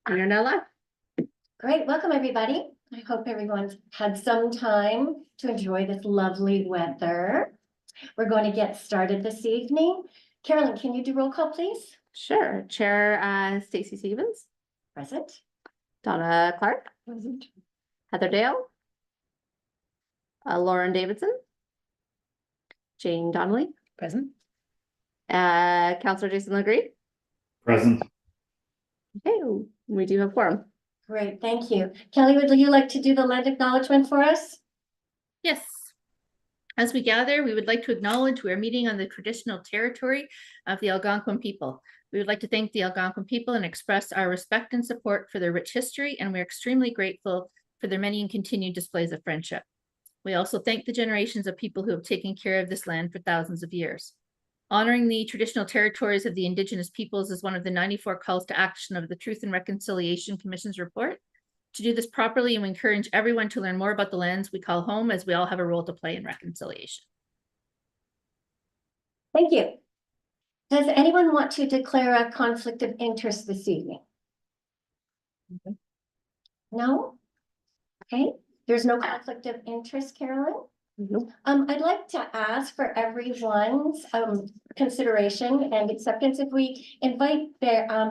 You're now live. Great, welcome everybody. I hope everyone's had some time to enjoy this lovely weather. We're going to get started this evening. Carolyn, can you do roll call, please? Sure. Chair Stacy Stevens. Present. Donna Clark. Present. Heather Dale. Lauren Davidson. Jane Donnelly. Present. Councillor Jason Legree. Present. Okay, we do have quorum. Great, thank you. Kelly, would you like to do the land acknowledgement for us? Yes. As we gather, we would like to acknowledge we are meeting on the traditional territory of the Algonquin people. We would like to thank the Algonquin people and express our respect and support for their rich history, and we're extremely grateful for their many and continued displays of friendship. We also thank the generations of people who have taken care of this land for thousands of years. Honoring the traditional territories of the Indigenous peoples is one of the 94 calls to action of the Truth and Reconciliation Commission's report. To do this properly, we encourage everyone to learn more about the lands we call home, as we all have a role to play in reconciliation. Thank you. Does anyone want to declare a conflict of interest this evening? No? Okay, there's no conflict of interest, Carolyn? Nope. I'd like to ask for everyone's consideration and acceptance if we invite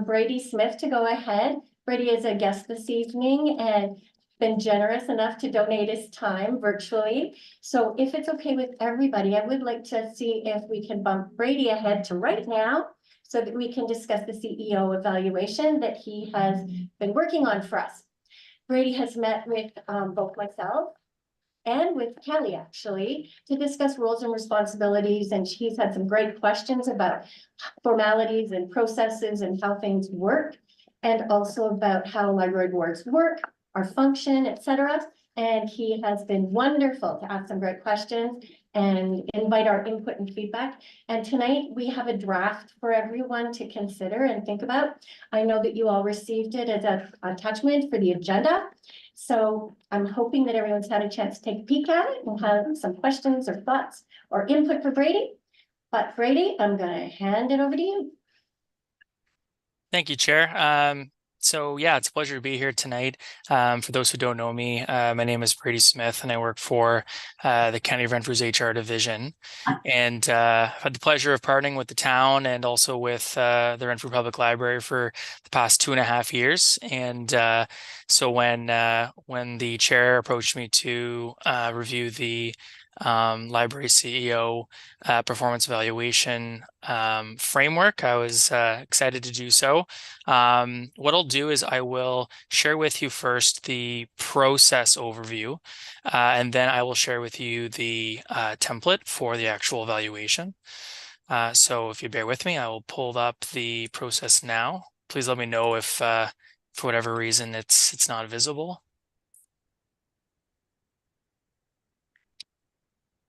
Brady Smith to go ahead. Brady is a guest this evening and been generous enough to donate his time virtually. So if it's okay with everybody, I would like to see if we can bump Brady ahead to right now so that we can discuss the CEO evaluation that he has been working on for us. Brady has met with both myself and with Kelly actually to discuss roles and responsibilities, and she's had some great questions about formalities and processes and how things work, and also about how library boards work, our function, etc. And he has been wonderful to ask some great questions and invite our input and feedback. And tonight we have a draft for everyone to consider and think about. I know that you all received it as an attachment for the agenda. So I'm hoping that everyone's had a chance to take a peek at it and have some questions or thoughts or input for Brady. But Brady, I'm going to hand it over to you. Thank you, Chair. So yeah, it's a pleasure to be here tonight. For those who don't know me, my name is Brady Smith, and I work for the County of Renfrew's HR division. And I've had the pleasure of partnering with the town and also with the Renfrew Public Library for the past 2.5 years. And so when the chair approached me to review the library CEO performance evaluation framework, I was excited to do so. What I'll do is I will share with you first the process overview, and then I will share with you the template for the actual evaluation. So if you bear with me, I will pull up the process now. Please let me know if for whatever reason it's not visible.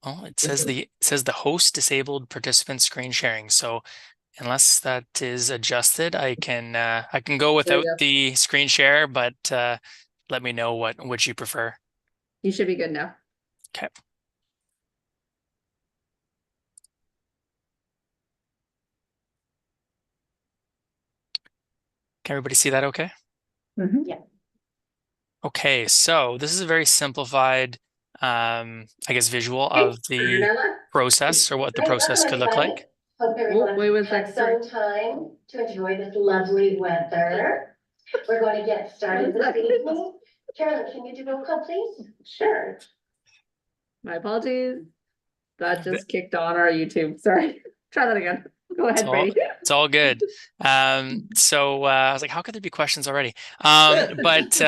Oh, it says the host disabled participant screen sharing. So unless that is adjusted, I can go without the screen share, but let me know which you prefer. You should be good now. Okay. Can everybody see that okay? Mm-hmm. Yeah. Okay, so this is a very simplified I guess visual of the process, or what the process could look like. Hope everyone had some time to enjoy this lovely weather. We're going to get started this evening. Carolyn, can you do roll call, please? Sure. My apologies. That just kicked on our YouTube. Sorry. Try that again. Go ahead, Brady. It's all good. So I was like, how could there be questions already? But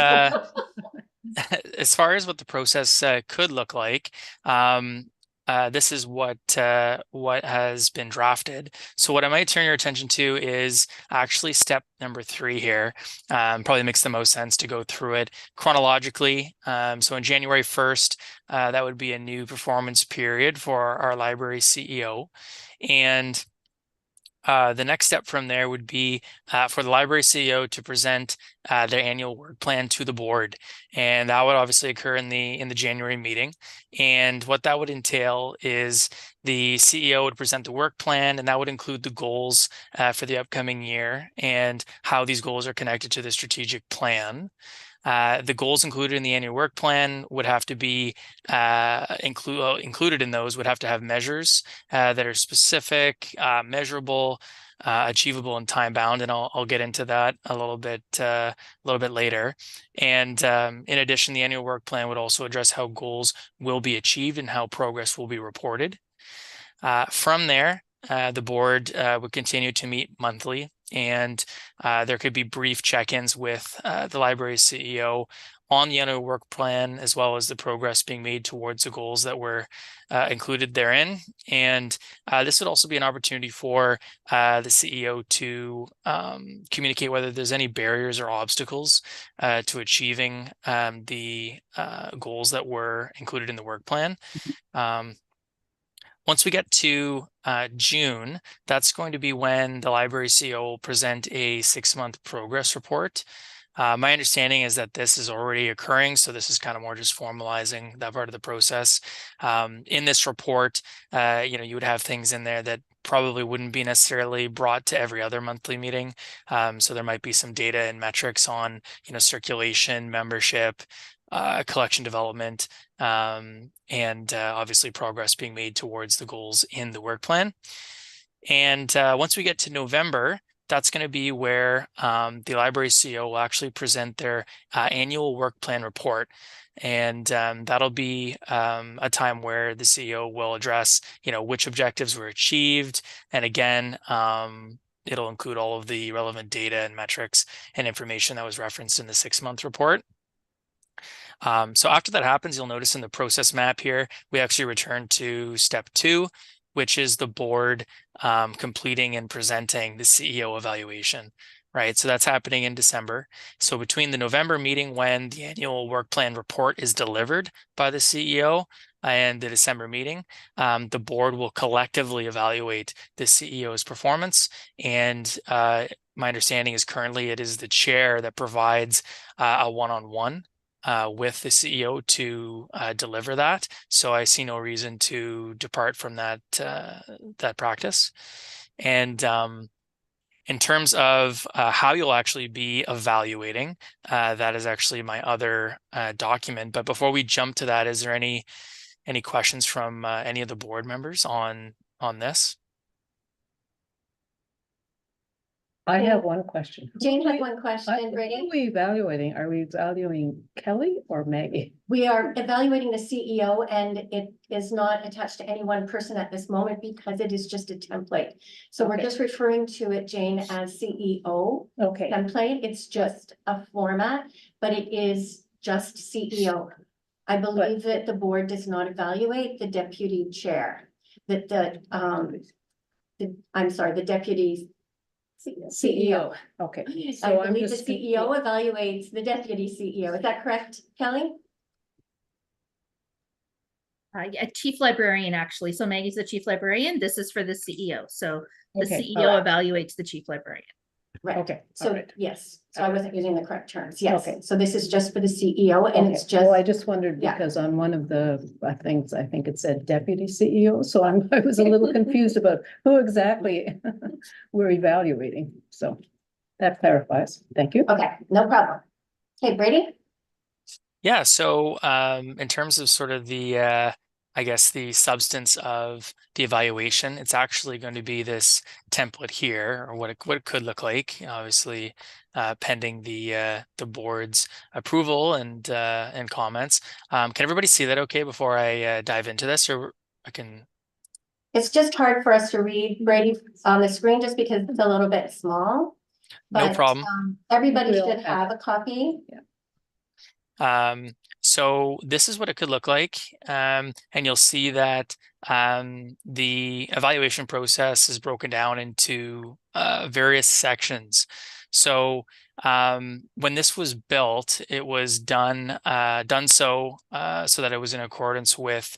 as far as what the process could look like, this is what has been drafted. So what I might turn your attention to is actually step number 3 here. Probably makes the most sense to go through it chronologically. So on January 1st, that would be a new performance period for our library CEO. And The next step from there would be for the library CEO to present their annual work plan to the board, and that would obviously occur in the January meeting. And what that would entail is the CEO would present the work plan, and that would include the goals for the upcoming year and how these goals are connected to the strategic plan. The goals included in the annual work plan would have to be included in those would have to have measures that are specific, measurable, achievable, and time bound. And I'll get into that a little bit later. And in addition, the annual work plan would also address how goals will be achieved and how progress will be reported. From there, the board would continue to meet monthly, and there could be brief check-ins with the library CEO on the annual work plan, as well as the progress being made towards the goals that were included therein. And this would also be an opportunity for the CEO to communicate whether there's any barriers or obstacles to achieving the goals that were included in the work plan. Once we get to June, that's going to be when the library CEO will present a 6-month progress report. My understanding is that this is already occurring, so this is kind of more just formalizing that part of the process. In this report, you would have things in there that probably wouldn't be necessarily brought to every other monthly meeting. So there might be some data and metrics on, circulation, membership, collection development, and obviously progress being made towards the goals in the work plan. And once we get to November, that's going to be where the library CEO will actually present their annual work plan report. And that'll be a time where the CEO will address, which objectives were achieved. And again, it'll include all of the relevant data and metrics and information that was referenced in the 6-month report. So after that happens, you'll notice in the process map here, we actually return to step 2, which is the board completing and presenting the CEO evaluation, right? So that's happening in December. So between the November meeting when the annual work plan report is delivered by the CEO and the December meeting, the board will collectively evaluate the CEO's performance. And my understanding is currently it is the chair that provides a one-on-one with the CEO to deliver that. So I see no reason to depart from that practice. And in terms of how you'll actually be evaluating, that is actually my other document. But before we jump to that, is there any questions from any of the board members on this? I have one question. Jane had one question, Who Brady. are we evaluating? Are we evaluating Kelly or Maggie? We are evaluating the CEO, and it is not attached to any one person at this moment because it is just a template. So we're Okay. just referring to it, Jane, as CEO Okay, template. It's just a format, but it is just CEO. I believe that the board does not evaluate the deputy chair, I'm sorry, the deputy CEO. okay. I So I'm believe the just CEO evaluates the deputy CEO. Is that correct, Kelly? Yeah, chief librarian, actually. So Maggie's the chief librarian. This is for the CEO. So the Okay, CEO all right. evaluates the chief librarian. Right. Okay, So, all right. yes, so I wasn't using the correct terms. Yes. Okay. So this is just for the CEO and it's Okay. just, Well, I just wondered yeah. because on one of the things, I think it said deputy CEO, so I was a little confused about who exactly we're evaluating. So that clarifies. Thank you. okay, no problem. Okay, Brady? Yeah, so in terms of sort of the I guess the substance of the evaluation, it's actually going to be this template here, or what it could look like, obviously pending the board's approval and comments. Can everybody see that okay before I dive into this, or I can? It's just hard for us to read, Brady, on the screen just because it's a little bit small. No But, problem. everybody We'll should have a copy. So this is what it could look like. And you'll see that the evaluation process is broken down into various sections. So when this was built, it was done so that it was in accordance with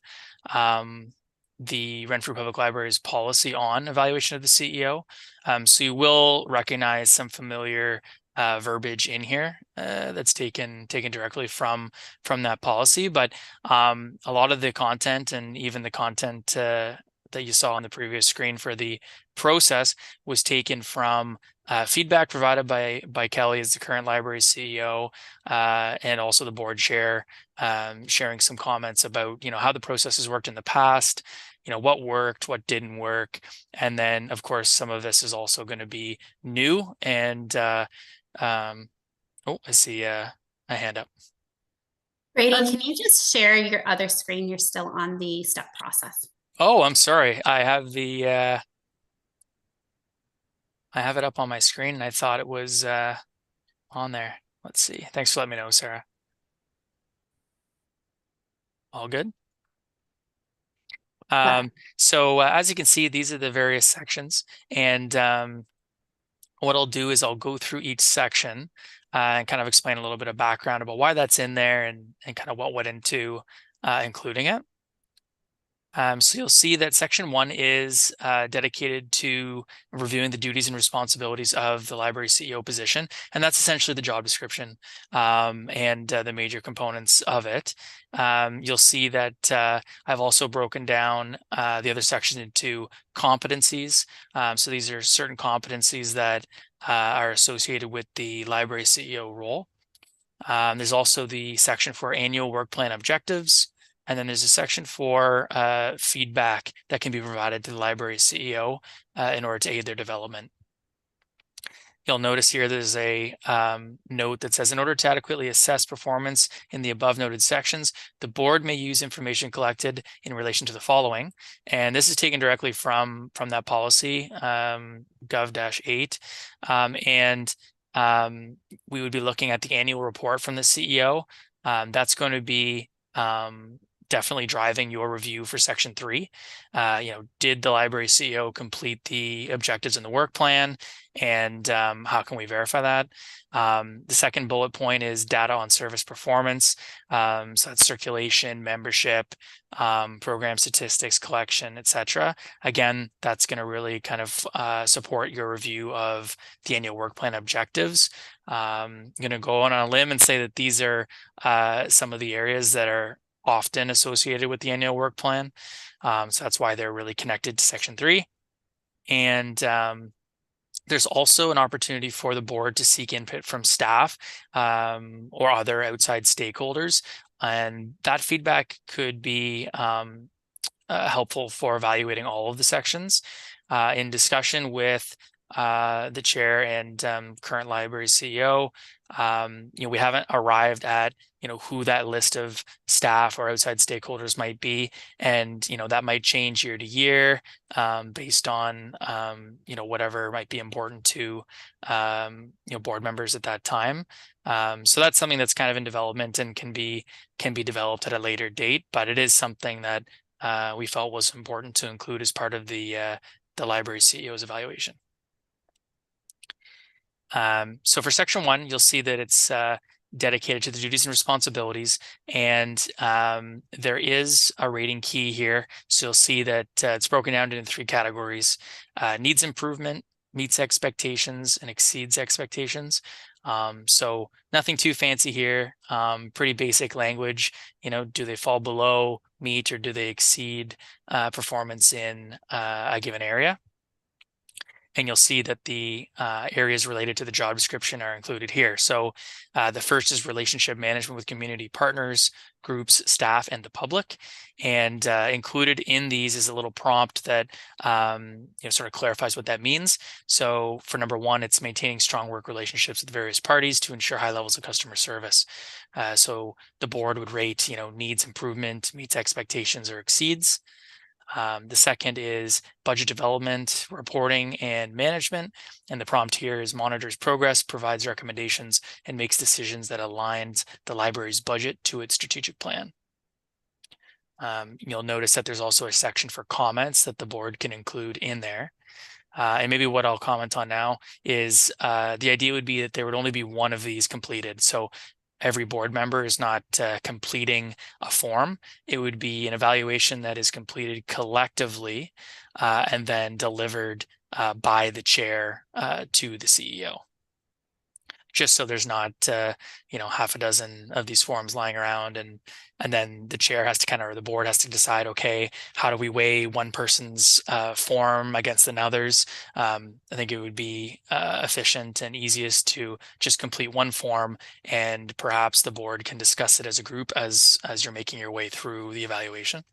the Renfrew Public Library's policy on evaluation of the CEO. So you will recognize some familiar verbiage in here that's taken directly from that policy, but a lot of the content and even the content that you saw on the previous screen for the process was taken from feedback provided by Kelly as the current library CEO, and also the board chair, sharing some comments about, you know, how the process has worked in the past, you know, what worked, what didn't work. And then, of course, some of this is also going to be new. And oh, I see a hand up. Brady, can you just share your other screen? You're still on the step process. Oh, I'm sorry. I have the I have it up on my screen and I thought it was on there. Let's see. Thanks for letting me know, Sarah. All good? So as you can see, these are the various sections, and what I'll do is I'll go through each section and kind of explain a little bit of background about why that's in there and kind of what went into including it. So you'll see that section 1 is dedicated to reviewing the duties and responsibilities of the library CEO position, and that's essentially the job description and the major components of it. You'll see that I've also broken down the other section into competencies. So these are certain competencies that are associated with the library CEO role. There's also the section for annual work plan objectives. And then there's a section for feedback that can be provided to the library CEO in order to aid their development. You'll notice here there's a note that says, in order to adequately assess performance in the above noted sections, the board may use information collected in relation to the following. And this is taken directly from that policy, Gov-8. We would be looking at the annual report from the CEO. That's going to be definitely driving your review for section 3. You know, did the library CEO complete the objectives in the work plan, and how can we verify that? The second bullet point is data on service performance. So that's circulation, membership, program statistics, collection, etc. Again, that's going to really kind of support your review of the annual work plan objectives. I'm going to go on a limb and say that these are some of the areas that are often associated with the annual work plan. So that's why they're really connected to section 3. And there's also an opportunity for the board to seek input from staff or other outside stakeholders. And that feedback could be helpful for evaluating all of the sections. In discussion with the chair and current library CEO, you know, we haven't arrived at, you know, who that list of staff or outside stakeholders might be, and you know, that might change year to year based on you know, whatever might be important to you know, board members at that time. So that's something that's kind of in development and can be developed at a later date, but it is something that we felt was important to include as part of the library CEO's evaluation. So for section 1, you'll see that it's dedicated to the duties and responsibilities, and there is a rating key here. So you'll see that it's broken down into 3 categories: needs improvement, meets expectations, and exceeds expectations. So nothing too fancy here, pretty basic language. You know, do they fall below, meet, or do they exceed performance in a given area? And you'll see that the areas related to the job description are included here. So the first is relationship management with community partners, groups, staff, and the public. And included in these is a little prompt that you know, sort of clarifies what that means. So for number 1, it's maintaining strong work relationships with various parties to ensure high levels of customer service. So the board would rate, you know, needs improvement, meets expectations, or exceeds. The second is budget development, reporting, and management. And the prompt here is monitors progress, provides recommendations, and makes decisions that aligns the library's budget to its strategic plan. You'll notice that there's also a section for comments that the board can include in there. And maybe what I'll comment on now is the idea would be that there would only be one of these completed. So every board member is not completing a form. It would be an evaluation that is completed collectively and then delivered by the chair to the CEO. Just so there's not, half a dozen of these forms lying around, and then the chair has to or the board has to decide, okay, how do we weigh one person's form against another's? I think it would be efficient and easiest to just complete one form, and perhaps the board can discuss it as a group as you're making your way through the evaluation.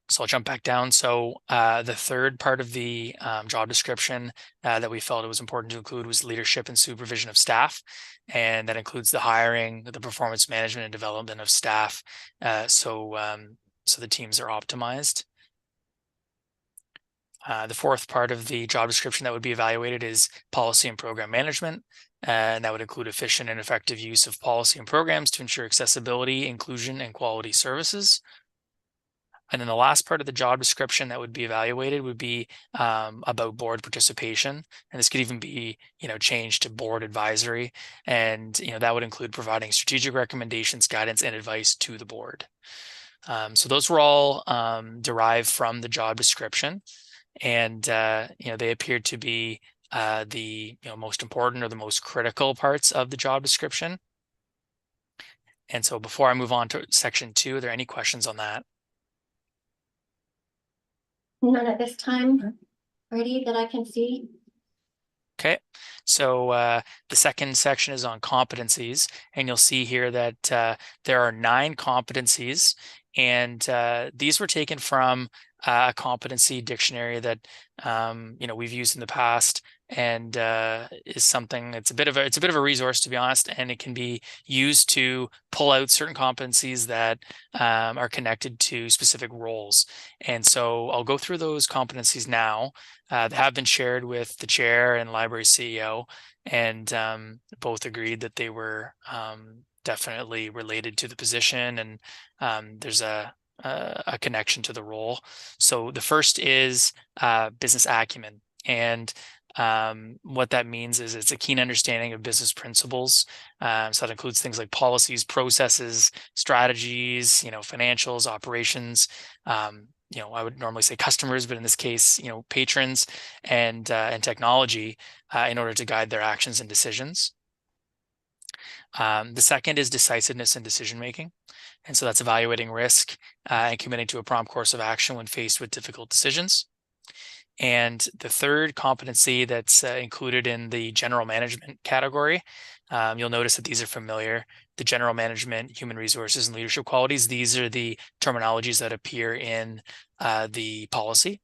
So I'll jump back down. So the third part of the job description that we felt it was important to include was leadership and supervision of staff. And that includes the hiring, the performance management and development of staff. So the teams are optimized. The fourth part of the job description that would be evaluated is policy and program management. And that would include efficient and effective use of policy and programs to ensure accessibility, inclusion, and quality services. And then the last part of the job description that would be evaluated would be about board participation. And this could even be, changed to board advisory. And, that would include providing strategic recommendations, guidance, and advice to the board. So those were all derived from the job description. And, they appeared to be the most important or the most critical parts of the job description. And so before I move on to section 2, are there any questions on that? None at this time, Brady, that I can see. Okay, so the second section is on competencies, and you'll see here that there are 9 competencies, and these were taken from a competency dictionary that we've used in the past, and is something it's a bit of a resource, to be honest, and it can be used to pull out certain competencies that are connected to specific roles. And so I'll go through those competencies now. That have been shared with the chair and library CEO, and both agreed that they were definitely related to the position, and there's a connection to the role. So the first is business acumen, and what that means is it's a keen understanding of business principles. So that includes things like policies, processes, strategies, financials, operations. I would normally say customers, but in this case, patrons and technology in order to guide their actions and decisions. The second is decisiveness in decision making. And so that's evaluating risk and committing to a prompt course of action when faced with difficult decisions. And the third competency that's included in the general management category, you'll notice that these are familiar. The general management, human resources, and leadership qualities, these are the terminologies that appear in the policy.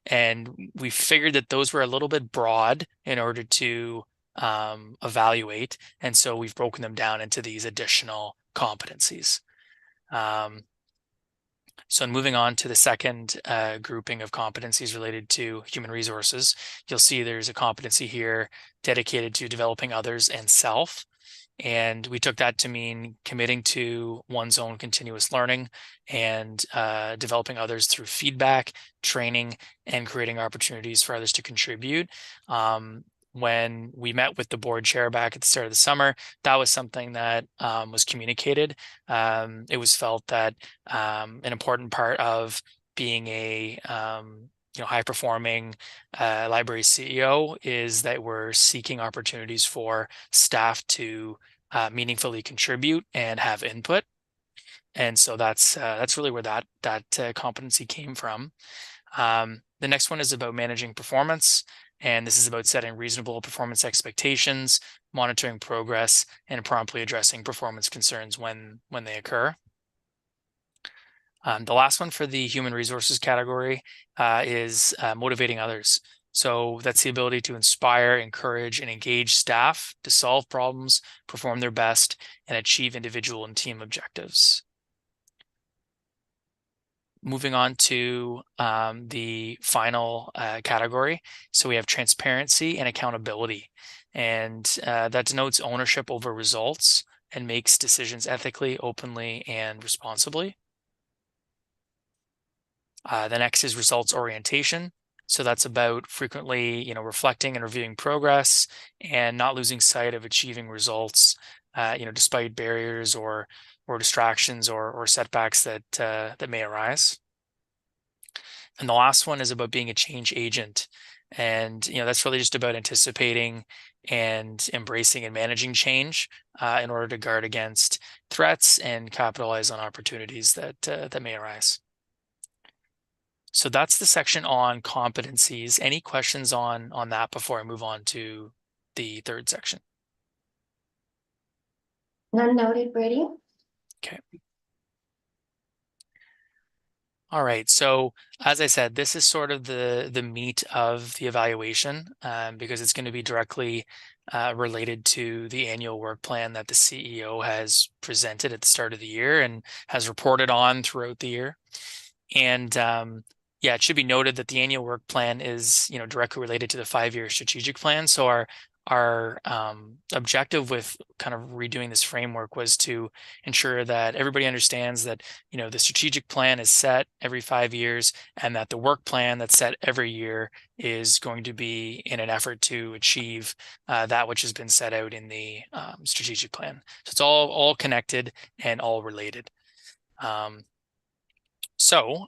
And we figured that those were a little bit broad in order to evaluate. And so we've broken them down into these additional competencies. So moving on to the second grouping of competencies related to human resources, you'll see there's a competency here dedicated to developing others and self. And we took that to mean committing to one's own continuous learning and developing others through feedback, training, and creating opportunities for others to contribute. When we met with the board chair back at the start of the summer, that was something that was communicated. It was felt that an important part of being a high-performing library CEO is that we're seeking opportunities for staff to meaningfully contribute and have input. And so that's really where that competency came from. The next one is about managing performance. And this is about setting reasonable performance expectations, monitoring progress, and promptly addressing performance concerns when they occur. The last one for the human resources category is motivating others. So that's the ability to inspire, encourage, and engage staff to solve problems, perform their best, and achieve individual and team objectives. Moving on to the final category. So we have transparency and accountability. And that denotes ownership over results and makes decisions ethically, openly, and responsibly. The next is results orientation. So that's about frequently, reflecting and reviewing progress and not losing sight of achieving results, despite barriers or distractions or setbacks that may arise. And the last one is about being a change agent. And, that's really just about anticipating and embracing and managing change in order to guard against threats and capitalize on opportunities that may arise. So that's the section on competencies. Any questions on that before I move on to the third section? None noted, Brady. Okay. All right. So as I said, this is sort of the meat of the evaluation because it's going to be directly related to the annual work plan that the CEO has presented at the start of the year and has reported on throughout the year. And yeah, it should be noted that the annual work plan is, directly related to the 5-year strategic plan. So our objective with kind of redoing this framework was to ensure that everybody understands that, the strategic plan is set every 5 years and that the work plan that's set every year is going to be in an effort to achieve that which has been set out in the strategic plan. So it's all connected and all related. So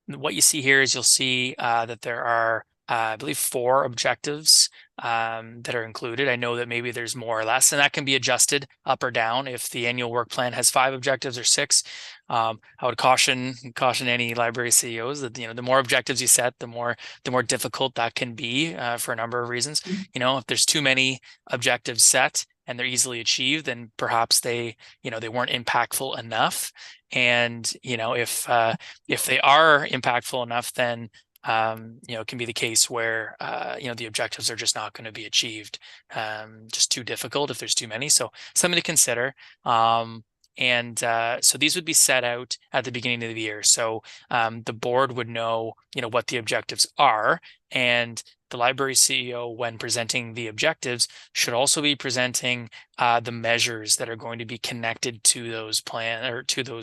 what you see here is you'll see that there are, I believe, 4 objectives that are included. I know that maybe there's more or less, and that can be adjusted up or down if the annual work plan has 5 objectives or 6. I would caution any library CEOs that the more objectives you set, the more difficult that can be for a number of reasons. If there's too many objectives set and they're easily achieved, then perhaps they weren't impactful enough. And if they are impactful enough, then it can be the case where the objectives are just not going to be achieved, just too difficult if there's too many. So something to consider. So these would be set out at the beginning of the year. So the board would know what the objectives are, and the library CEO, when presenting the objectives, should also be presenting the measures that are going to be connected to those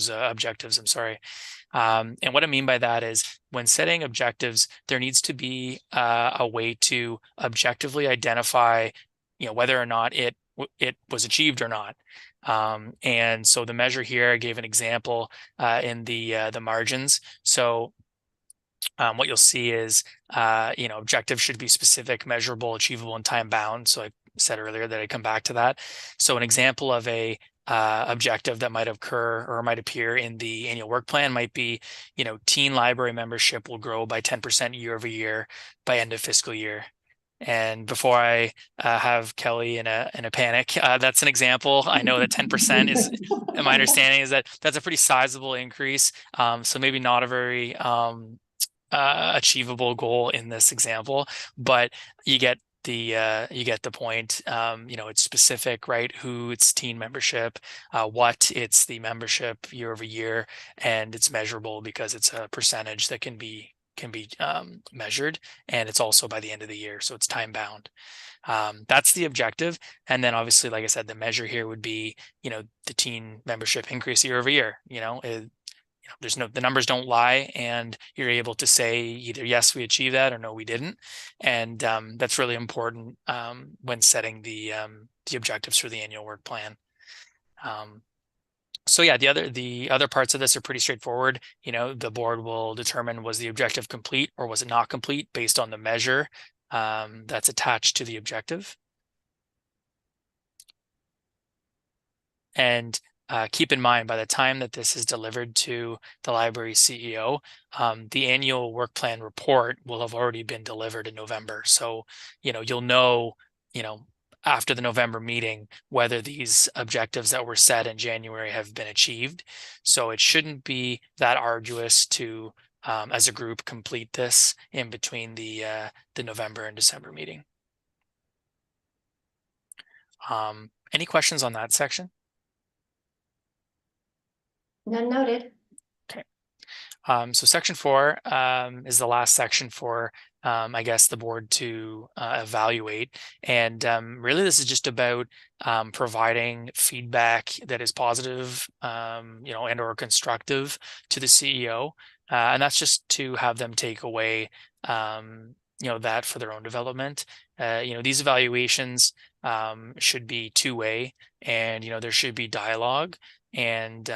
objectives. I'm sorry. And what I mean by that is when setting objectives, there needs to be a way to objectively identify, whether or not it was achieved or not. And so the measure here, I gave an example in the margins. So what you'll see is, objective should be specific, measurable, achievable, and time bound. So I said earlier that I'd come back to that. So an example of a objective that might occur or might appear in the annual work plan might be, teen library membership will grow by 10% year over year by end of fiscal year. And before I have Kelly in a panic, that's an example. I know that 10% is, my understanding is that that's a pretty sizable increase. So maybe not a very achievable goal in this example, but you get the point. It's specific, right? Who it's teen membership, what it's the membership year over year, and it's measurable because it's a percentage that can be measured, and it's also by the end of the year, so it's time bound. That's the objective. And then obviously, like I said, the measure here would be, the teen membership increase year over year. The numbers don't lie, and you're able to say either yes, we achieved that, or no, we didn't. And that's really important when setting the objectives for the annual work plan. So yeah, the other parts of this are pretty straightforward. The board will determine, was the objective complete or was it not complete based on the measure that's attached to the objective. And keep in mind, by the time that this is delivered to the library CEO, the annual work plan report will have already been delivered in November. So, you'll know, after the November meeting, whether these objectives that were set in January have been achieved. So it shouldn't be that arduous to, as a group, complete this in between the November and December meeting. Any questions on that section? None noted. Okay. So section 4 is the last section for, I guess, the board to evaluate. And really, this is just about providing feedback that is positive, and or constructive to the CEO. And that's just to have them take away, that for their own development. These evaluations should be two-way, and, there should be dialogue. And,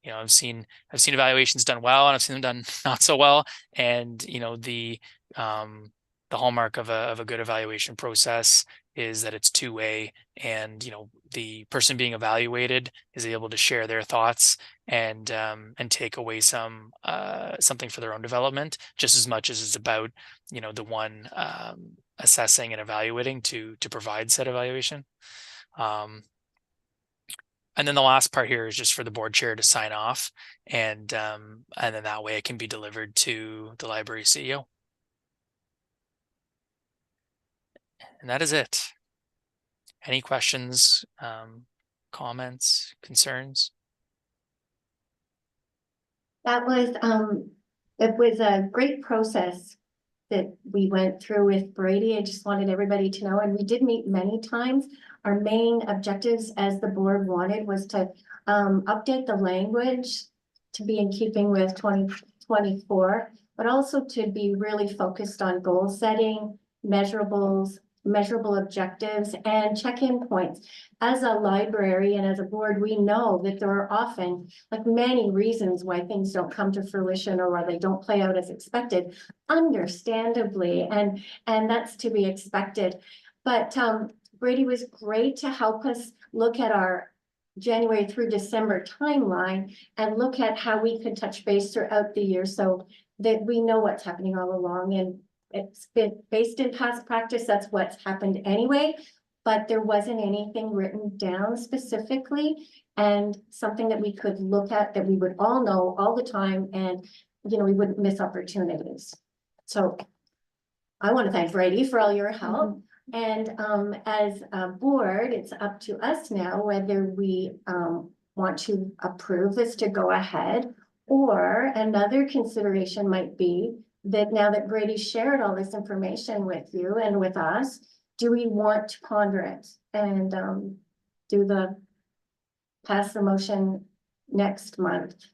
I've seen evaluations done well, and I've seen them done not so well. And the hallmark of a good evaluation process is that it's two-way, and the person being evaluated is able to share their thoughts and take away something for their own development, just as much as it's about the one assessing and evaluating to provide said evaluation. And then the last part here is just for the board chair to sign off, and then that way it can be delivered to the library CEO. And that is it. Any questions, comments, concerns? That was, it was a great process that we went through with Brady. I just wanted everybody to know, and we did meet many times. Our main objectives as the board wanted was to update the language to be in keeping with 2024, but also to be really focused on goal setting, measurable objectives, and check-in points. As a library and as a board, we know that there are often many reasons why things don't come to fruition or why they don't play out as expected, understandably, and that's to be expected. But Brady was great to help us look at our January through December timeline and look at how we could touch base throughout the year so that we know what's happening all along. And it's been based in past practice. That's what's happened anyway, but there wasn't anything written down specifically, and something that we could look at that we would all know all the time, and we wouldn't miss opportunities. So I want to thank Brady for all your help. And as a board, it's up to us now whether we want to approve this to go ahead, or another consideration might be that now that Brady shared all this information with you and with us, do we want to ponder it and pass the motion next month?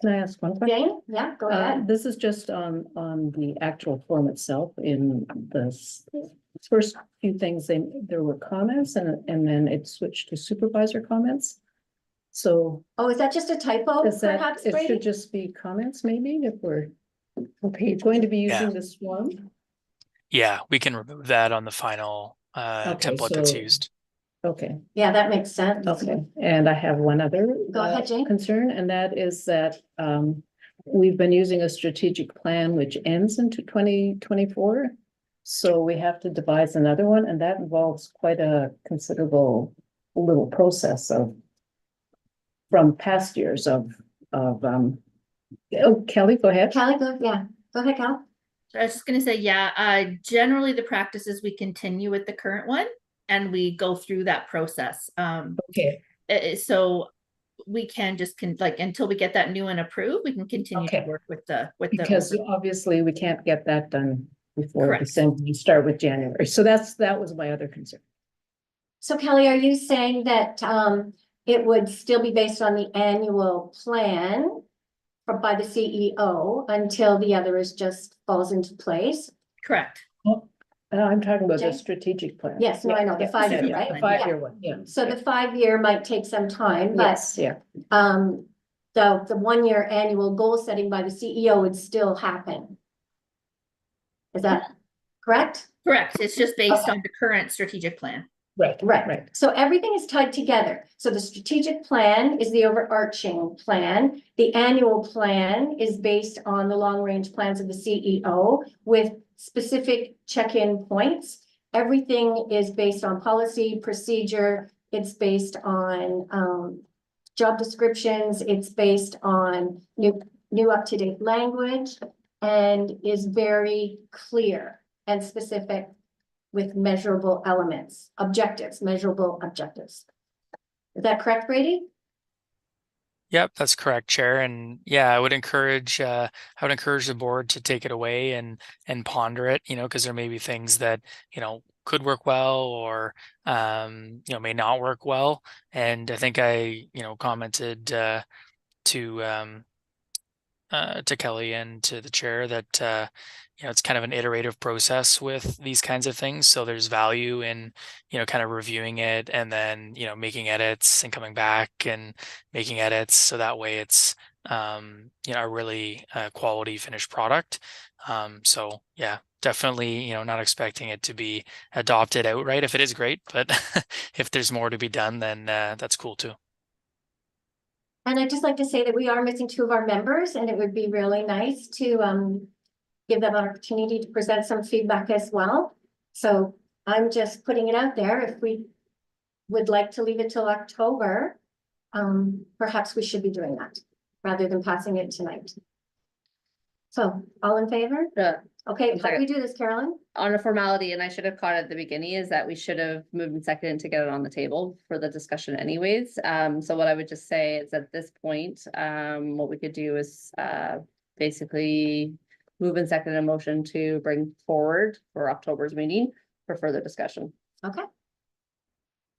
Can I ask one question? Jane? Yeah, go ahead. This is just on the actual form itself. In the first few things, there were comments, and then it switched to supervisor comments. So Oh, is that just a typo, is that, perhaps, it Brady? should just be comments, maybe, if we're going to be using this one? Yeah, we can remove that on the final template that's used. Okay. Yeah, that makes sense. Okay, and I have one other Go ahead, Jane. concern, and that is that we've been using a strategic plan which ends into 2024. So we have to devise another one, and that involves quite a considerable little process from past years of Kelly, go ahead. Kelly, go ahead, Cal. So I was just gonna say, generally the practice is we continue with the current one and we go through that process. Okay. So we can just until we get that new one approved, we can continue to work with because obviously we can't get that done before Correct. December. You start with January. So that was my other concern. So Kelly, are you saying that it would still be based on the annual plan by the CEO until the other just falls into place? Correct. I'm talking about the Jane? strategic plan. Yes, no, I know, the 5-year, right? The 5-year one, yeah. So the 5-year might take some time, but Yes, yeah. the 1-year annual goal setting by the CEO would still happen. Is that correct? Correct. It's just based on the current strategic plan. Right. So everything is tied together. So the strategic plan is the overarching plan. The annual plan is based on the long-range plans of the CEO with specific check-in points. Everything is based on policy, procedure. It's based on job descriptions. It's based on new up-to-date language, and is very clear and specific with measurable elements, measurable objectives. Is that correct, Brady? Yep, that's correct, Chair. And yeah, I would encourage the board to take it away and ponder it, because there may be things that, could work well or may not work well. And I think I, commented to Kelly and to the chair that it's kind of an iterative process with these kinds of things. So there's value in kind of reviewing it and then making edits and coming back and making edits. So that way it's a really quality finished product. So yeah, definitely not expecting it to be adopted outright if it is great, but if there's more to be done, then that's cool too. And I'd just like to say that we are missing 2 of our members, and it would be really nice to give them an opportunity to present some feedback as well. So I'm just putting it out there. If we would like to leave it till October, perhaps we should be doing that rather than passing it tonight. So all in favor? Okay, how do we do this, Carolyn? On a formality, and I should have caught it at the beginning, is that we should have moved and seconded to get it on the table for the discussion anyways. So what I would just say is at this point, what we could do is basically move and second a motion to bring forward for October's meeting for further discussion. Okay.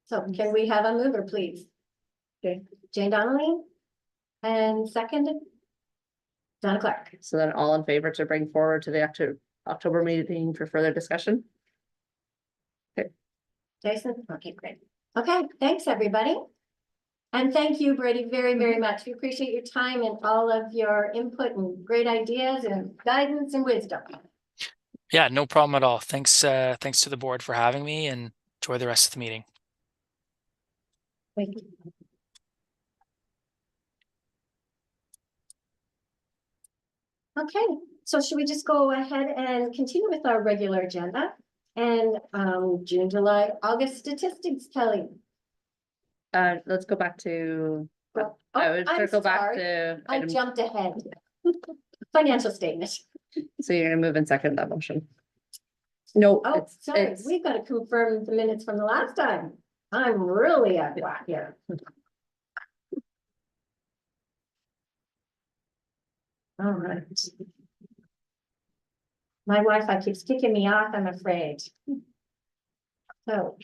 So can we have a mover, please? Okay. Jane Donnelly. And seconded? Donna Clark. So then all in favor to bring forward to the October meeting for further discussion? Jason? Okay, great. Okay, thanks, everybody. And thank you, Brady, very, very much. We appreciate your time and all of your input and great ideas and guidance and wisdom. Yeah, no problem at all. Thanks to the board for having me, and enjoy the rest of the meeting. Thank you. Okay, so should we just go ahead and continue with our regular agenda? And June, July, August statistics, Kelly. Let's go back to, Oh, I would I'm circle back sorry. to, I item- jumped ahead. Financial statement. so you're gonna move and second that motion. No, Oh, sorry, it's, we've got to confirm the minutes from the last time. I'm really out of whack here. All right. My Wi-Fi keeps kicking me off, I'm afraid. So,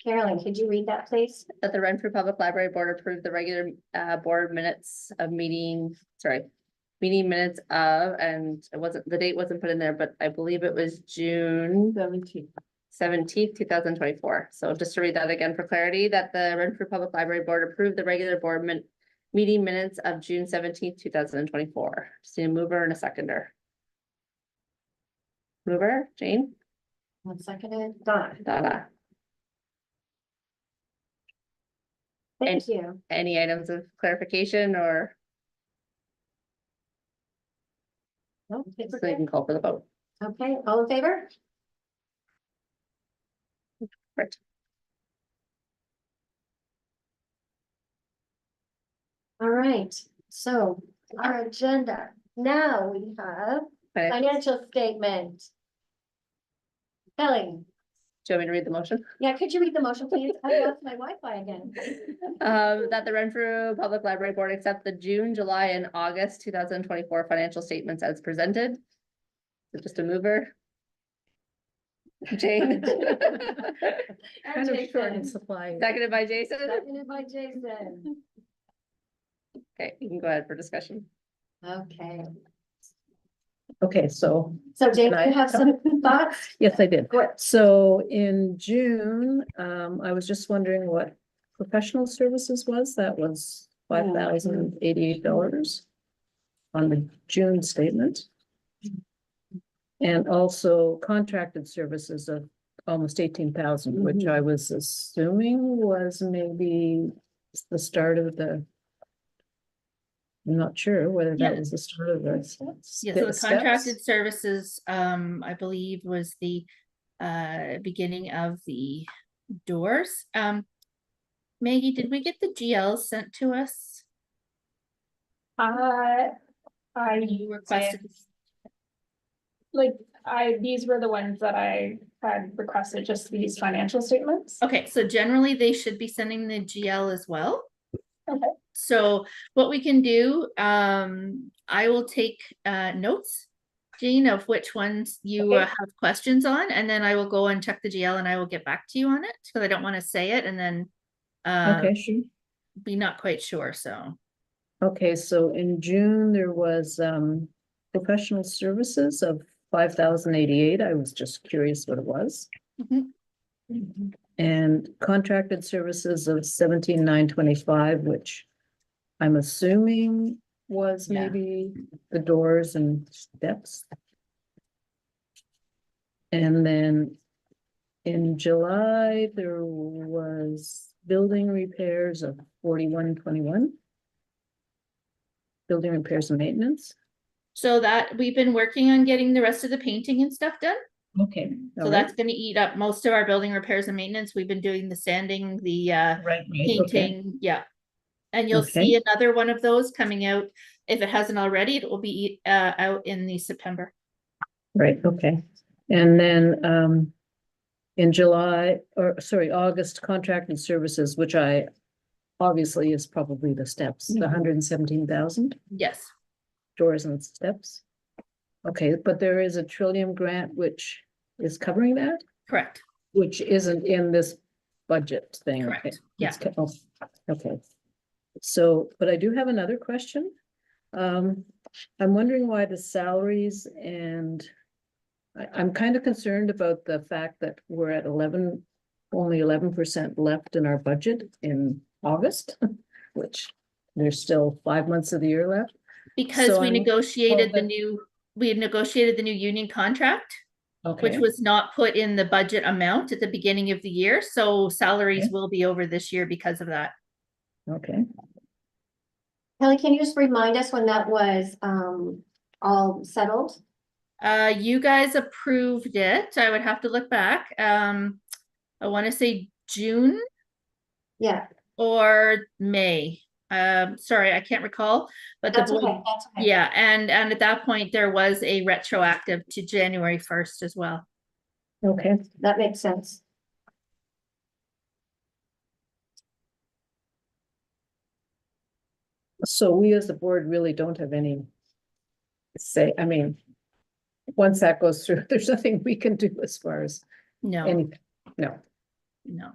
Carolyn, could you read that, please? that the Renfrew Public Library Board approved the regular board minutes of meeting minutes of, and the date wasn't put in there, but I believe it was June 17th, 2024. So just to read that again for clarity, that the Renfrew Public Library Board approved the regular board meeting minutes of June 17th, 2024. Just need a mover and a seconder. Mover, Jane? One second, Donna. Donna. Thank you. Any items of clarification or No, it's so you okay. can call for the vote? Okay, all in favor? Right. All right, so our agenda, now we have financial statement. Kelly, Do you want me to read the motion? yeah, could you read the motion, please? I lost my Wi-Fi again. That the Renfrew Public Library Board accept the June, July, and August 2024 financial statements as presented. Is it just a mover? Jane? Kind of short in supply. Seconded by Jason? Seconded by Jason. Okay, you can go ahead for discussion. Okay, Okay, so so Jane, Can I you have some thoughts? yes, I did. Good. So in June, I was just wondering what professional services was. That was $5,088 on the June statement. And also contracted services of almost 18,000, which I was assuming was maybe the start of the. I'm not sure whether Yeah. that was the start of the. Yeah, so the steps. contracted services, I believe was the beginning of the doors. Maggie, did we get the GLs sent to us? You requested. These were the ones that I had requested, just these financial statements. Okay, so generally they should be sending the GL as well. Okay. So what we can do, I will take notes, Jean, of which ones you Okay. have questions on, and then I will go and check the GL and I will get back to you on it, because I don't want to say it and then Okay, sure. be not quite sure, so. Okay, so in June, there was professional services of 5,088. I was just curious what it was. Mhm. And contracted services of 17,925, which I'm assuming was Yeah. maybe the doors and steps. And then in July, there was building repairs of 4121. Building repairs and maintenance. So that we've been working on getting the rest of the painting and stuff done. Okay. So that's gonna eat up most of our building repairs and maintenance. We've been doing the sanding, the right. Okay. painting, yeah. And you'll Okay. see another one of those coming out. If it hasn't already, it will be out in the September. Right, okay. And then in July, or sorry, August, contracted services, which I obviously is probably the steps, the 117,000 Yes, doors and steps. Okay, but there is a Trillium grant which is covering that, correct. which isn't in this budget thing. Correct, Okay. yeah. Okay. So, but I do have another question. I'm wondering why the salaries and I'm kind of concerned about the fact that we're at only 11% left in our budget in August, which there's still 5 months of the year left. Because So we I'm- negotiated well, we had negotiated the new union contract, which Okay, was not put in the budget amount at the beginning of the year. So salaries Okay. will be over this year because of that. okay. Kelly, can you just remind us when that was all settled? You guys approved it. I would have to look back. I want to say June Yeah, or May. Sorry, I can't recall, but the that's board, okay, that's okay. yeah, and at that point there was a retroactive to January 1st as well. Okay, That makes sense. so we as the board really don't have any say, I mean, once that goes through, there's nothing we can do as far as No, anything. No, no.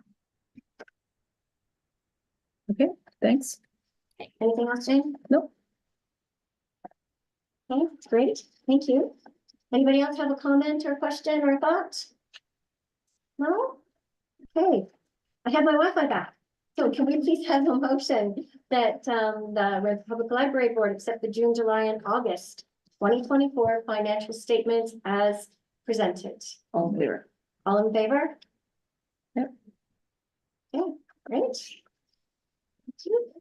thanks. Anything else, Jane? Nope. Okay, great, thank you. Anybody else have a comment or question or thought? No? Okay, I have my Wi-Fi back. So can we please have a motion that the Public Library Board accept the June, July, and August 2024 financial statements as presented? All in favor. All in favor? Yep. Okay, great. Thank you.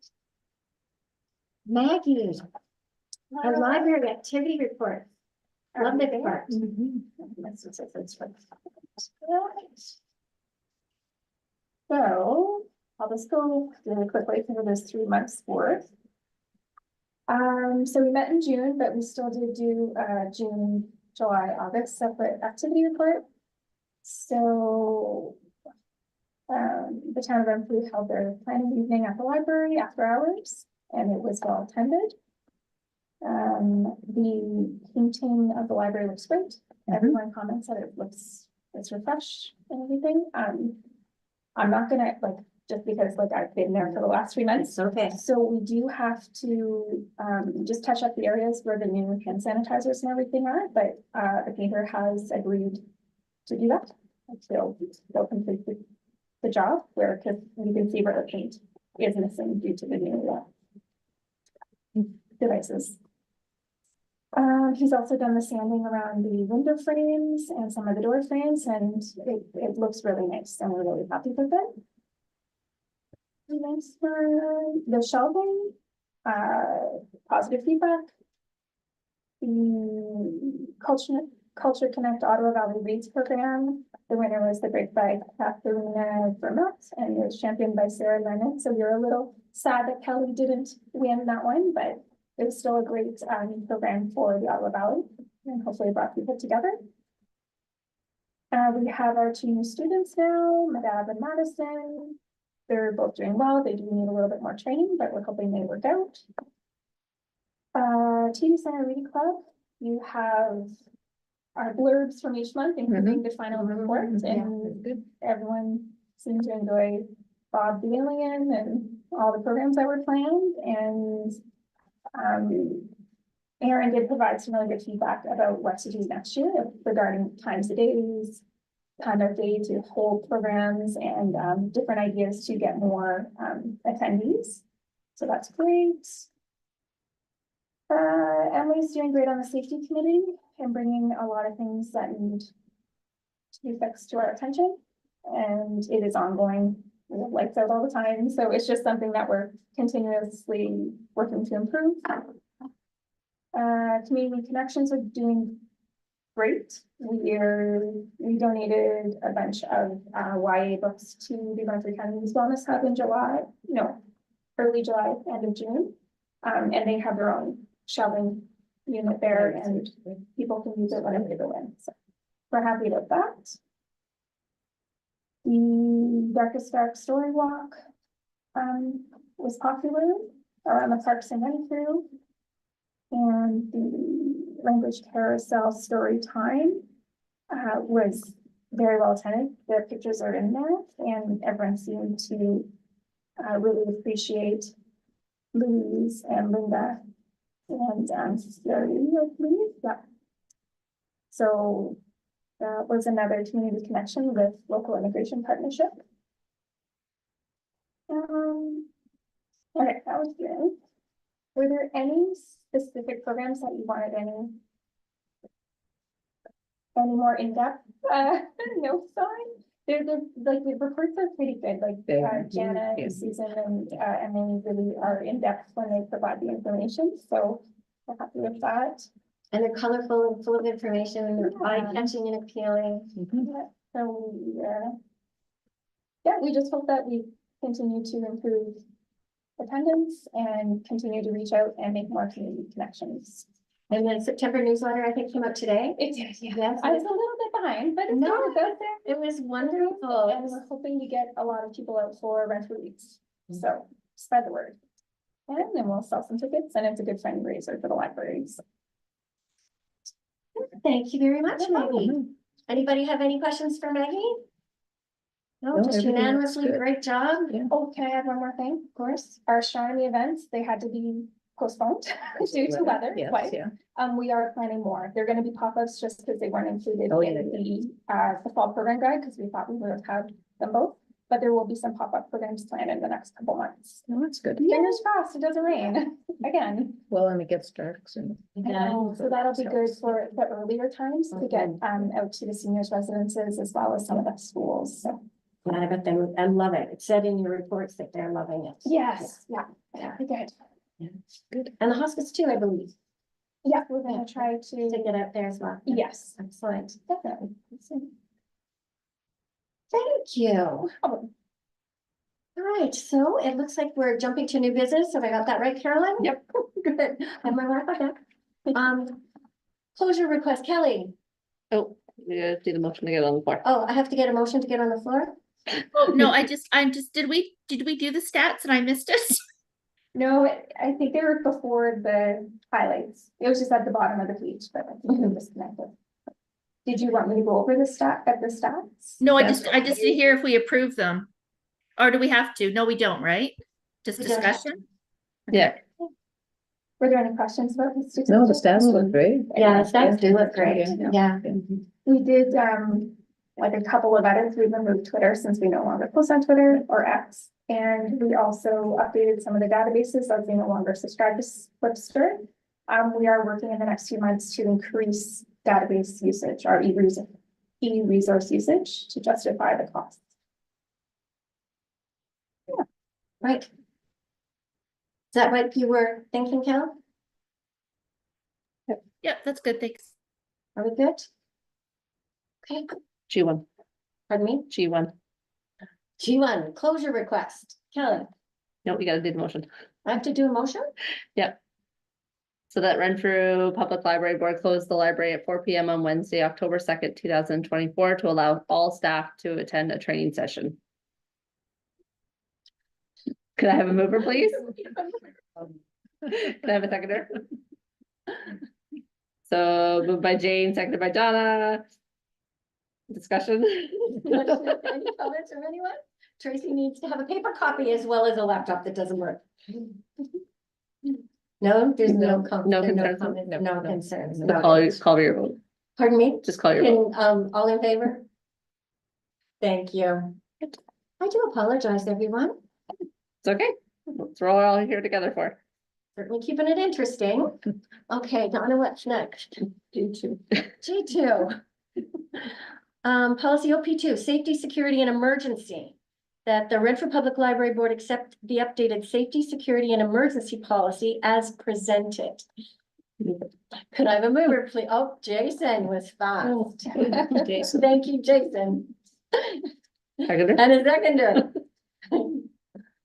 Maggie, our library activity report. Love the report. So I'll just go really quickly through this 3 months worth. So we met in June, but we still did do June, July, August separate activity report. So the town of Renfrew held their planning evening at the library after hours, and it was well attended. The painting of the library looks great. Everyone comments that it's refreshed and everything. I'm not gonna just because I've been there for the last 3 months. Okay. So we do have to just touch up the areas where the new hand sanitizers and everything are, but the painter has agreed to do that. They'll complete the job where, because you can see where the paint is missing due to the new devices. He's also done the sanding around the window frames and some of the door frames, and it looks really nice, and we're really happy with it. Nice one. The shelving, positive feedback. The Culture Connect Ottawa Valley Reads program. The winner was the Great by Katharina Vermont, and it was championed by Sarah Lennon. So we're a little sad that Kelly didn't win that one, but it was still a great program for the Ottawa Valley, and hopefully brought people together. We have our 2 new students now, Madab and Madison. they're both doing well. They do need a little bit more training, but we're hoping they work out. TV Center Reading Club, you have our blurbs from each month, including the final report, and everyone seemed to enjoy Bob the Alien and all the programs that were planned, and Aaron did provide some really good feedback about what to do next year regarding times of days, time of day to hold programs, and different ideas to get more attendees. So that's great. Emily's doing great on the safety committee and bringing a lot of things that need to be fixed to our attention. And it is ongoing. We have lights out all the time. So it's just something that we're continuously working to improve. Community connections are doing great. We donated a bunch of YA books to the Renfrew County's Wellness Hub in early July, end of June. And they have their own shelving unit there, and people can use it whenever they go in. So we're happy about that. The Darkest Dark Story Walk was popular around the parks in Renfrew. And the Language Carousel Story Time was very well attended. The pictures are in there, and everyone seemed to really appreciate Louise and Linda and Larry, I believe. Yeah. So that was another community connection with local immigration partnership. Okay, that was good. Were there any specific programs that you wanted any more in-depth notes on? The reports are pretty good, Jana, Susan, and Emily really are in-depth when they provide the information, so we're happy with that. And they're colorful and full of information, and they're eye-catching and appealing. So we just hope that we continue to improve attendance and continue to reach out and make more community connections. And then September newsletter, I think, came out today. It did, yeah. Yes, I was a little bit behind, but it's No, out there. it was wonderful. And we're hoping to get a lot of people out for Renfrew Weeks. So spread the word. And then we'll sell some tickets, and it's a good fundraiser for the libraries. Thank you very much, No Maggie. problem. Anybody have any questions for Maggie? No, No, just everything looks unanimously, good. great job. Oh, can I add one more thing? Of course. Our astronomy events, they had to be postponed due to weather. Yes, twice. yeah. We are planning more. They're gonna be pop-ups just because they weren't included Oh, in the fall program guide, because we thought we would have had them both. But there will be some pop-up programs planned in the next couple months. No, that's good. Fingers crossed, it doesn't rain again. Well, and it gets dark soon. So that'll be good for the earlier times to get out to the seniors' residences as well as some of the schools. So Yeah, I bet them, I love it. It said in your reports that they're loving it. yes, yeah, good. Good. And the hospice too, I believe, Yeah, we're gonna try to to, get out there as well. yes, Excellent. definitely. Thank you. Oh, All right, so it looks like we're jumping to new business. Have I got that right, Caroline? Yep. Good. Have my Wi-Fi back. Closure request, Kelly. Oh, we gotta do the motion to get on the floor. Oh, I have to get a motion to get on the floor? Oh, no, did we do the stats and I missed it? No, I think they were before the highlights. It was just at the bottom of the page, but I think it was disconnected. Did you want me to go over the stats? No, I Yes. just didn't hear if we approve them. Or do we have to? No, we don't, right? Just We don't have to. discussion? Yeah, Were there any questions about this? No, the stats look great. Yeah, the stats do look great. Yeah. Yeah. We did, like a couple of edits. We removed Twitter since we no longer post on Twitter or X. And we also updated some of the databases as they no longer subscribe to Flipster. We are working in the next few months to increase database usage, our e-resource usage to justify the cost. Right. Is that what you were thinking, Cal? Yep, that's good, thanks. Are we good? Okay, G1, pardon me. G1. G1, closure request. Kelly, No, we gotta do the motion. I have to do a motion? So that Renfrew Public Library Board closed the library at 4 p.m. on Wednesday, October 2nd, 2024, to allow all staff to attend a training session. Could I have a mover, please? Can I have a seconder? So moved by Jane, seconded by Donna. Discussion? Any comments from anyone? Tracy needs to have a paper copy as well as a laptop that doesn't work. No, there's no. No concerns? comment, No, No no. concerns. So no call concerns. your vote. Pardon me? Just call your vote. Can, all in favor? Thank you. I do apologize, everyone. It's okay. That's what we're all here together for. Certainly keeping it interesting. Okay, Donna, what's next? G2. G2. Policy OP2, safety, security, and emergency. That the Renfrew Public Library Board accept the updated safety, security, and emergency policy as presented. Could I have a mover, please? Oh, Jason was fast. Jason. Thank you, Jason. Seconder? And a seconder.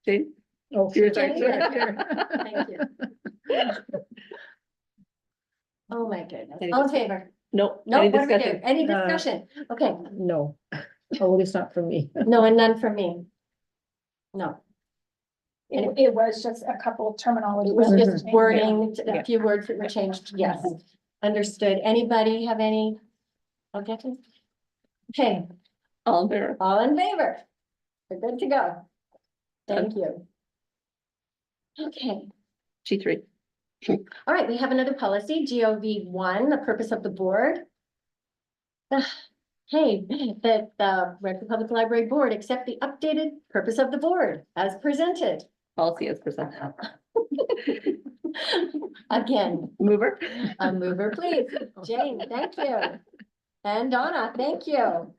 Jane? Oh, You're Jane, seconder. Thank you. Oh, my goodness. Any All in favor? Nope. No, Any what do we do? discussion? Any discussion? Okay, No, oh, at least not for me. no, and none from me. No, It was just a couple of terminology. it was just Mhm. wording, Yeah. a few words that were changed, yes. Understood. Anybody have any objections? Okay, All in favor? all in favor? We're good to go. Thank you. Okay, G3. all right, we have another policy, GOV1, the purpose of the board. Hey, that the Renfrew Public Library Board accept the updated purpose of the board as presented. Policy is presented. Again, Mover? a mover, please. Jane, thank you. And Donna, thank you.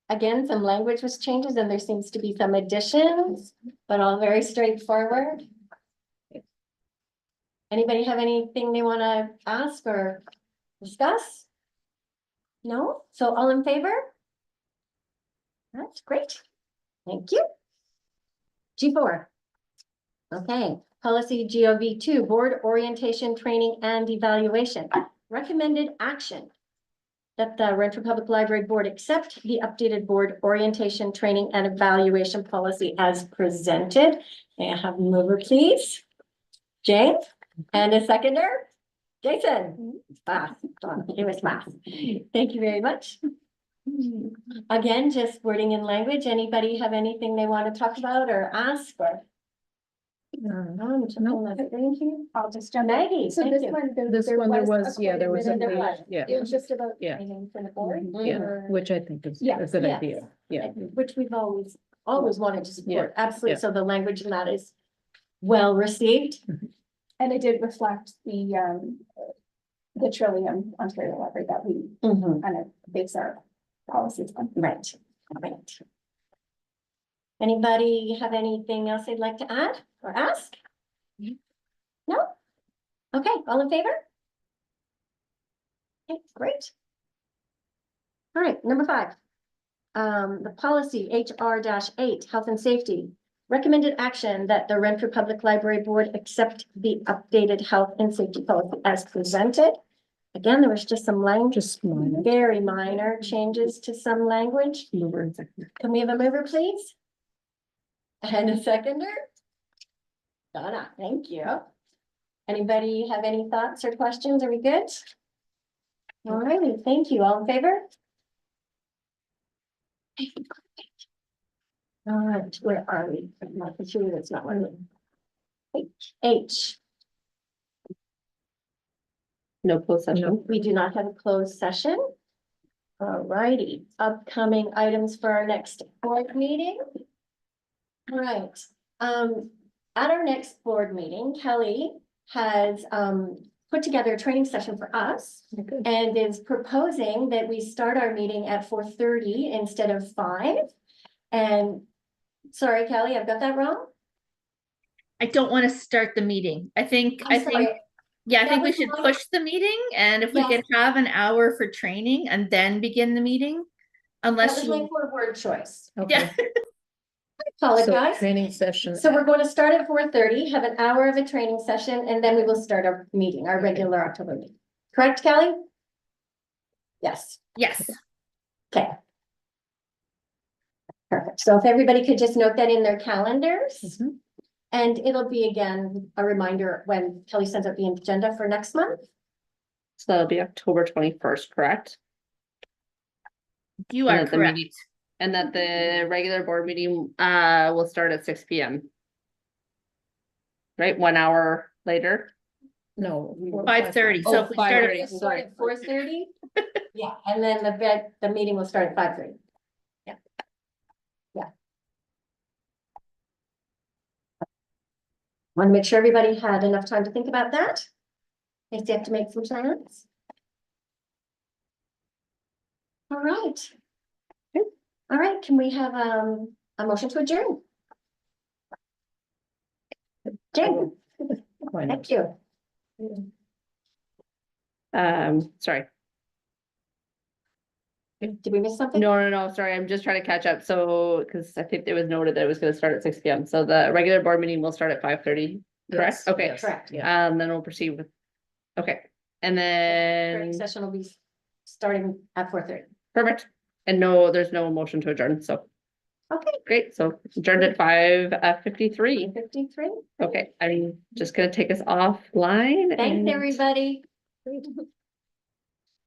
Again, some language was changes and there seems to be some additions, but all very straightforward. Anybody have anything they want to ask or discuss? No? So all in favor? That's great. Thank you. G4. Okay, policy GOV2, board orientation, training and evaluation. Recommended action. That the Renfrew Public Library Board accept the updated board orientation, training and evaluation policy as presented. May I have a mover, please? Jane, and a seconder? Jason. Fast, it was fast. Thank you very much. Again, just wording in language. Anybody have anything they want to talk about or ask or? No. Thank you. I'll just jump in. Maggie, So thank this you. one, This one, there was, yeah, there was a, There was. yeah, It was just about Yeah. training for the board. yeah, or- which I think is Yeah, a good yes. idea, yeah. Which we've always wanted to support, Yeah, absolutely, yeah. so the language in that is well received. And it did reflect the Trillium Ontario Library that we kind of base our policies on. Right, right. Anybody have anything else they'd like to add or ask? No? Okay, all in favor? Okay, great. All right, number 5. The policy HR-8, health and safety. Recommended action that the Renfrew Public Library Board accept the updated health and safety policy as presented. Again, there was just some language, Just minor. very minor changes to some language. Mover and seconder. Can we have a mover, please? And a seconder? Donna, thank you. Anybody have any thoughts or questions? Are we good? All righty, thank you. All in favor? All right, where are we? I'm not sure that's not one. H. No closed session. No. We do not have a closed session. All righty, upcoming items for our next board meeting. All right, at our next board meeting, Kelly has put together a training session for us Good. and is proposing that we start our meeting at 4:30 instead of 5. And sorry, Kelly, I've got that wrong? I don't want to start the meeting. I think, I'm sorry. yeah, I That think we was should wrong. push the meeting, and if we Yes. could have an hour for training and then begin the meeting. That Unless was my you, word choice. yeah, Okay, so Apologize. training session. So we're going to start at 4:30, have an hour of a training session, and then we will start our meeting, our regular October meeting. Correct, Kelly? Yes, yes. okay. Perfect. So if everybody could just note that in their calendars. Mhm. And it'll be again, a reminder when Kelly sends out the agenda for next month. So that'll be October 21st, correct? You And are that the correct. meeting- And that the regular board meeting will start at 6 p.m. Right, 1 hour later. No. 5:30. So Oh, if we start 5:30. at Start at 4:30. Yeah, and then the meeting will start at 5:30. Yeah. Yeah. Want to make sure everybody had enough time to think about that. If they have to make some plans. All right. All right, can we have a motion to adjourn? Jen, Why not? thank you. Sorry. Did we miss something? No, sorry, I'm just trying to catch up. So, because I think it was noted that it was gonna start at 6 p.m. So the regular board meeting will start at 5:30, correct? Yes, Okay. yes, Correct. Yeah. Then we'll proceed with, okay, and Break then, session will be starting at 4:30. perfect. And no, there's no motion to adjourn, so, Okay, great, so adjourned at 5:53. 53. Okay, I'm just gonna take us offline. Thanks, and- everybody.